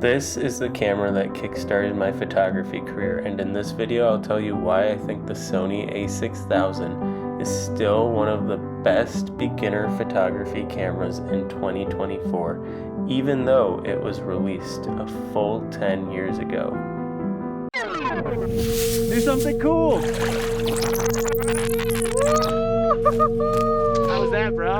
This is the camera that kickstarted my photography career, and in this video I'll tell you why I think the Sony A6000 is still one of the best beginner photography cameras in 2024, even though it was released a full 10 years ago. Do something cool! How was that, bro?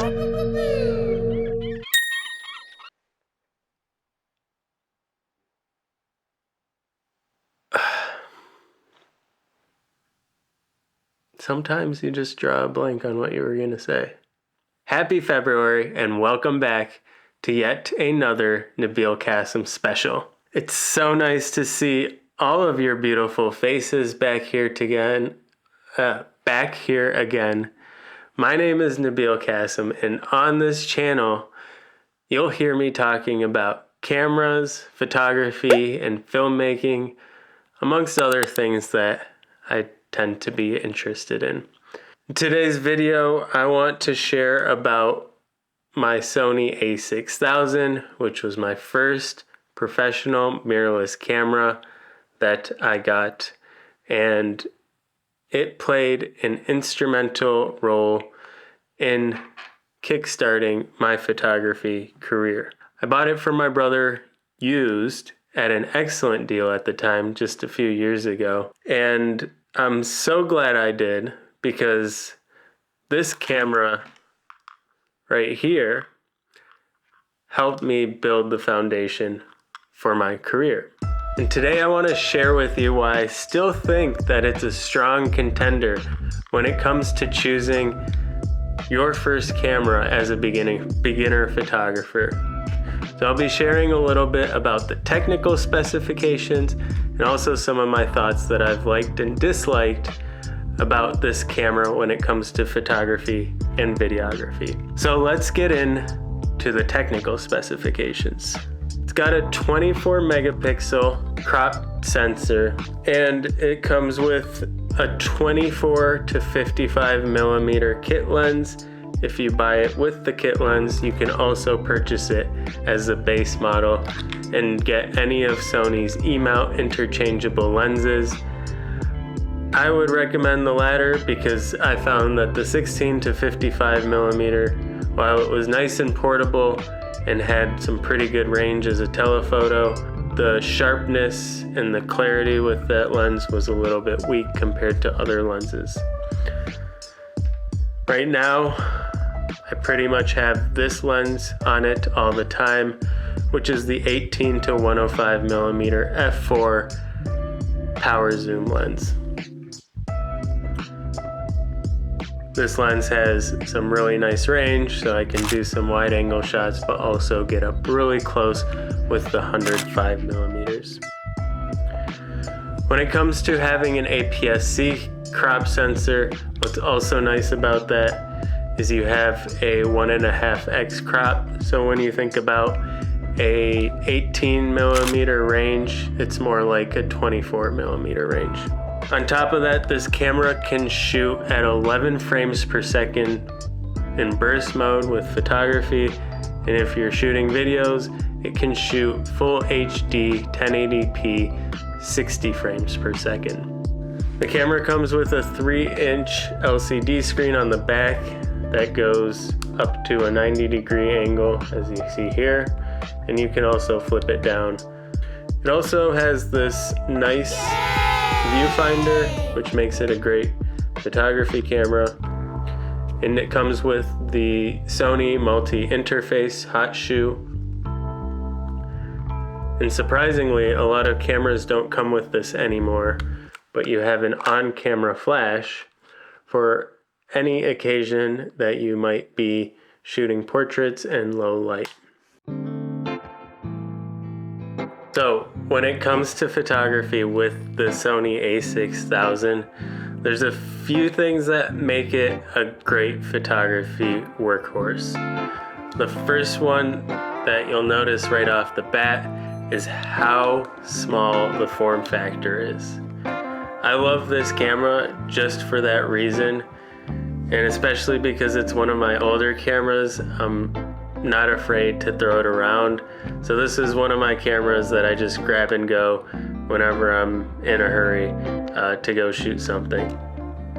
Sometimes you just draw a blank on what you were going to say. Happy February and welcome back to yet another Nabil Qasim special. It's so nice to see all of your beautiful faces back here again. My name is Nabil Qasim, and on this channel you'll hear me talking about cameras, photography, and filmmaking, amongst other things that I tend to be interested in. In today's video, I want to share about my Sony A6000, which was my first professional mirrorless camera that I got, and it played an instrumental role in kickstarting my photography career. I bought it from my brother used at an excellent deal at the time, just a few years ago, and I'm so glad I did, because this camera right here helped me build the foundation for my career. And today I want to share with you why I still think that it's a strong contender when it comes to choosing your first camera as a beginner photographer. So I'll be sharing a little bit about the technical specifications and also some of my thoughts that I've liked and disliked about this camera when it comes to photography and videography. So let's get into the technical specifications. It's got a 24 megapixel crop sensor, and it comes with a 24 to 55 millimeter kit lens. If you buy it with the kit lens, you can also purchase it as a base model and get any of Sony's E-mount interchangeable lenses. I would recommend the latter because I found that the 16 to 55 millimeter, while it was nice and portable and had some pretty good range as a telephoto, the sharpness and the clarity with that lens was a little bit weak compared to other lenses. Right now, I pretty much have this lens on it all the time, which is the 18 to 105 millimeter f4 power zoom lens. This lens has some really nice range, so I can do some wide angle shots, but also get up really close with the 105 millimeters. When it comes to having an APS-C crop sensor, what's also nice about that is you have a 1.5x crop. So when you think about a 18 millimeter range, it's more like a 24 millimeter range. On top of that, this camera can shoot at 11 frames per second in burst mode with photography, and if you're shooting videos, it can shoot full HD 1080p 60 frames per second. The camera comes with a 3-inch LCD screen on the back that goes up to a 90-degree angle, as you see here, and you can also flip it down. It also has this nice viewfinder, which makes it a great photography camera, and it comes with the Sony multi-interface hot shoe. And surprisingly, a lot of cameras don't come with this anymore, but you have an on-camera flash for any occasion that you might be shooting portraits in low light. So when it comes to photography with the Sony A6000, there's a few things that make it a great photography workhorse. The first one that you'll notice right off the bat is how small the form factor is. I love this camera just for that reason, and especially because it's one of my older cameras. I'm not afraid to throw it around. So this is one of my cameras that I just grab and go whenever I'm in a hurry to go shoot something.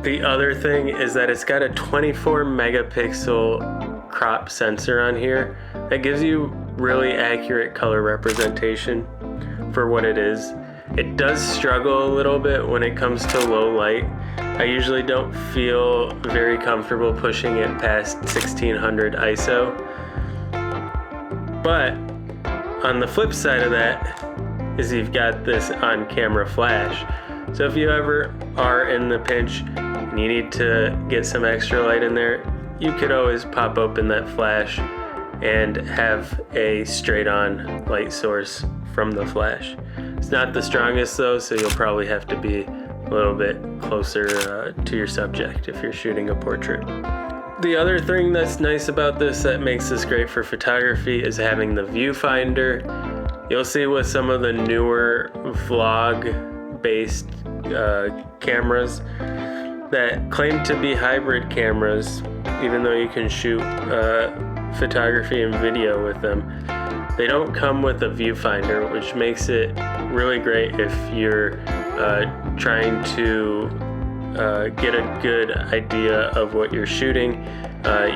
The other thing is that it's got a 24 megapixel crop sensor on here that gives you really accurate color representation for what it is. It does struggle a little bit when it comes to low light. I usually don't feel very comfortable pushing it past 1600 ISO. But on the flip side of that is you've got this on-camera flash. So if you ever are in the pinch and you need to get some extra light in there, you could always pop open that flash and have a straight-on light source from the flash. It's not the strongest though, so you'll probably have to be a little bit closer to your subject if you're shooting a portrait. The other thing that's nice about this that makes this great for photography is having the viewfinder. You'll see with some of the newer vlog-based cameras that claim to be hybrid cameras, even though you can shoot photography and video with them, they don't come with a viewfinder, which makes it really great if you're trying to get a good idea of what you're shooting.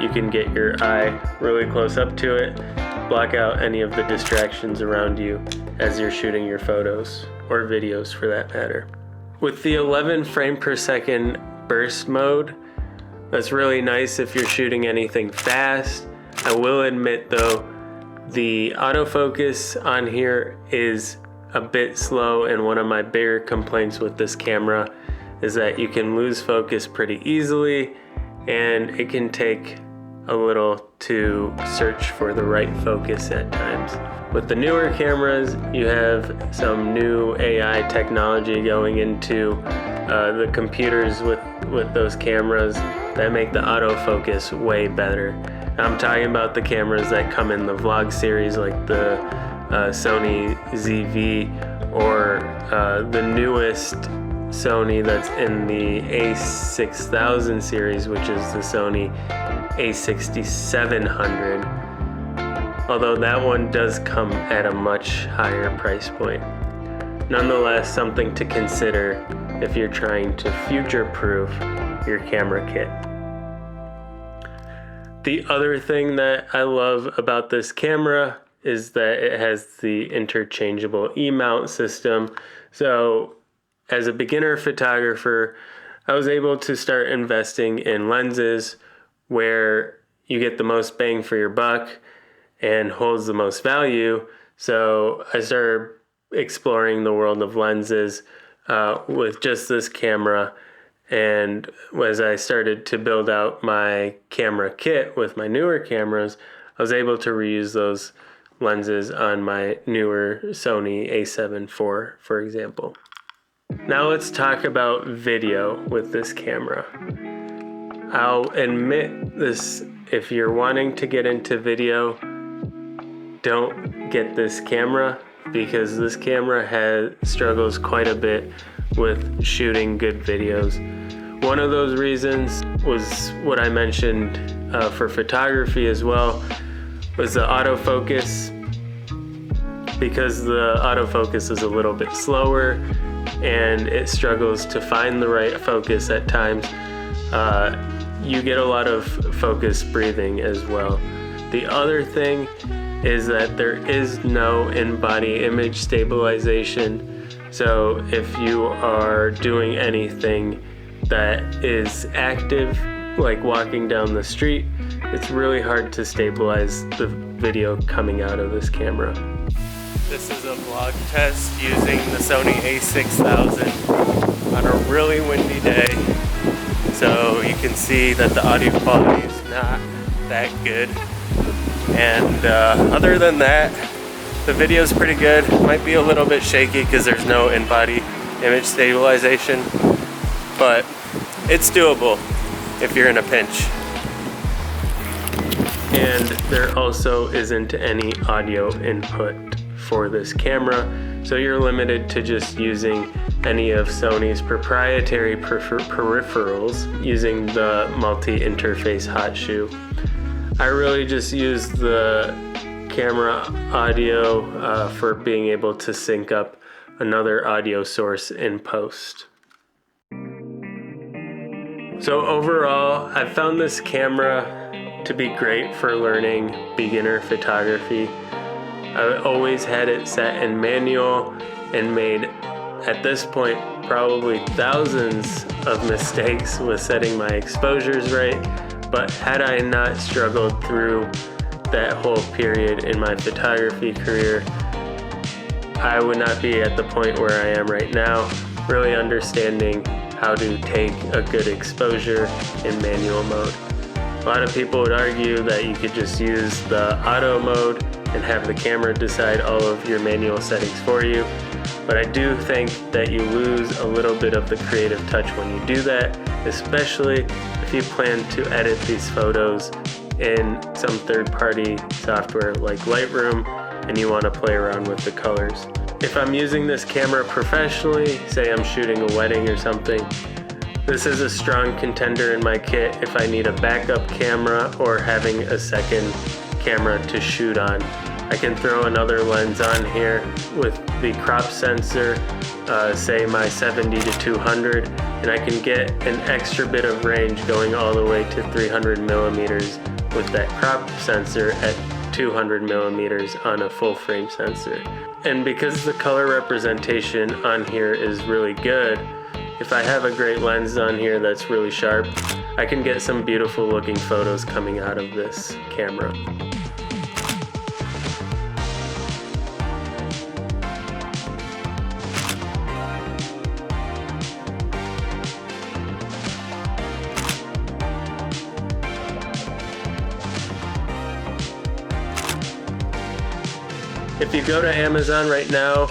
You can get your eye really close up to it, block out any of the distractions around you as you're shooting your photos or videos for that matter. With the 11 frame per second burst mode, that's really nice if you're shooting anything fast. I will admit though, the autofocus on here is a bit slow, and one of my bigger complaints with this camera is that you can lose focus pretty easily, and it can take a little to search for the right focus at times. With the newer cameras, you have some new AI technology going into the computers with those cameras that make the autofocus way better. I'm talking about the cameras that come in the vlog series like the Sony ZV or the newest Sony that's in the A6000 series, which is the Sony A6700. Although that one does come at a much higher price point. Nonetheless, something to consider if you're trying to future-proof your camera kit. The other thing that I love about this camera is that it has the interchangeable E-mount system. So as a beginner photographer, I was able to start investing in lenses where you get the most bang for your buck and holds the most value. So I started exploring the world of lenses with just this camera. And as I started to build out my camera kit with my newer cameras, I was able to reuse those lenses on my newer Sony A7 IV, for example. Now let's talk about video with this camera. I'll admit this, if you're wanting to get into video, don't get this camera, because this camera struggles quite a bit with shooting good videos. One of those reasons was what I mentioned for photography as well, was the autofocus. Because the autofocus is a little bit slower and it struggles to find the right focus at times, you get a lot of focus breathing as well. The other thing is that there is no in-body image stabilization. So if you are doing anything that is active, like walking down the street, it's really hard to stabilize the video coming out of this camera. This is a vlog test using the Sony A6000 on a really windy day. So you can see that the audio quality is not that good. And other than that, the video is pretty good. It might be a little bit shaky because there's no in-body image stabilization, but it's doable if you're in a pinch. And there also isn't any audio input for this camera, so you're limited to just using any of Sony's proprietary peripherals using the multi-interface hot shoe. I really just use the camera audio for being able to sync up another audio source in post. So overall, I've found this camera to be great for learning beginner photography. I've always had it set in manual and made, at this point, probably thousands of mistakes with setting my exposures right. But had I not struggled through that whole period in my photography career, I would not be at the point where I am right now, really understanding how to take a good exposure in manual mode. A lot of people would argue that you could just use the auto mode and have the camera decide all of your manual settings for you. But I do think that you lose a little bit of the creative touch when you do that, especially if you plan to edit these photos in some third-party software like Lightroom and you want to play around with the colors. If I'm using this camera professionally, say I'm shooting a wedding or something, this is a strong contender in my kit if I need a backup camera or having a second camera to shoot on. I can throw another lens on here with the crop sensor, say my 70 to 200, and I can get an extra bit of range going all the way to 300 millimeters with that crop sensor at 200 millimeters on a full frame sensor. And because the color representation on here is really good, if I have a great lens on here that's really sharp, I can get some beautiful looking photos coming out of this camera. If you go to Amazon right now,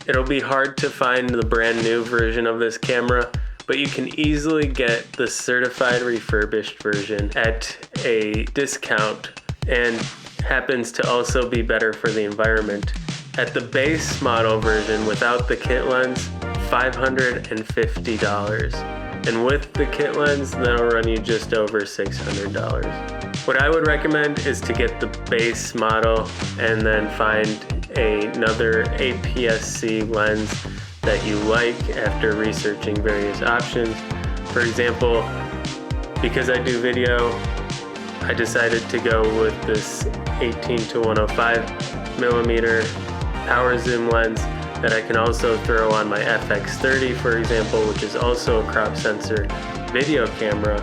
it'll be hard to find the brand new version of this camera, but you can easily get the certified refurbished version at a discount and happens to also be better for the environment. At the base model version without the kit lens, $550. And with the kit lens, that'll run you just over $600. What I would recommend is to get the base model and then find another APS-C lens that you like after researching various options. For example, because I do video, I decided to go with this 18 to 105 millimeter power zoom lens that I can also throw on my FX30, for example, which is also a crop sensor video camera.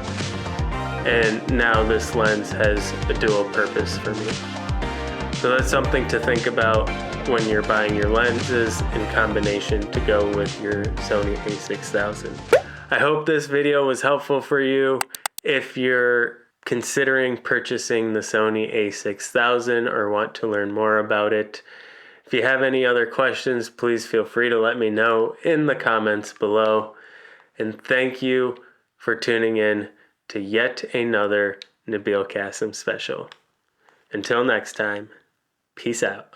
And now this lens has a dual purpose for me. So that's something to think about when you're buying your lenses in combination to go with your Sony A6000. I hope this video was helpful for you if you're considering purchasing the Sony A6000 or want to learn more about it. If you have any other questions, please feel free to let me know in the comments below. And thank you for tuning in to yet another Nabil Qasim special. Until next time, peace out.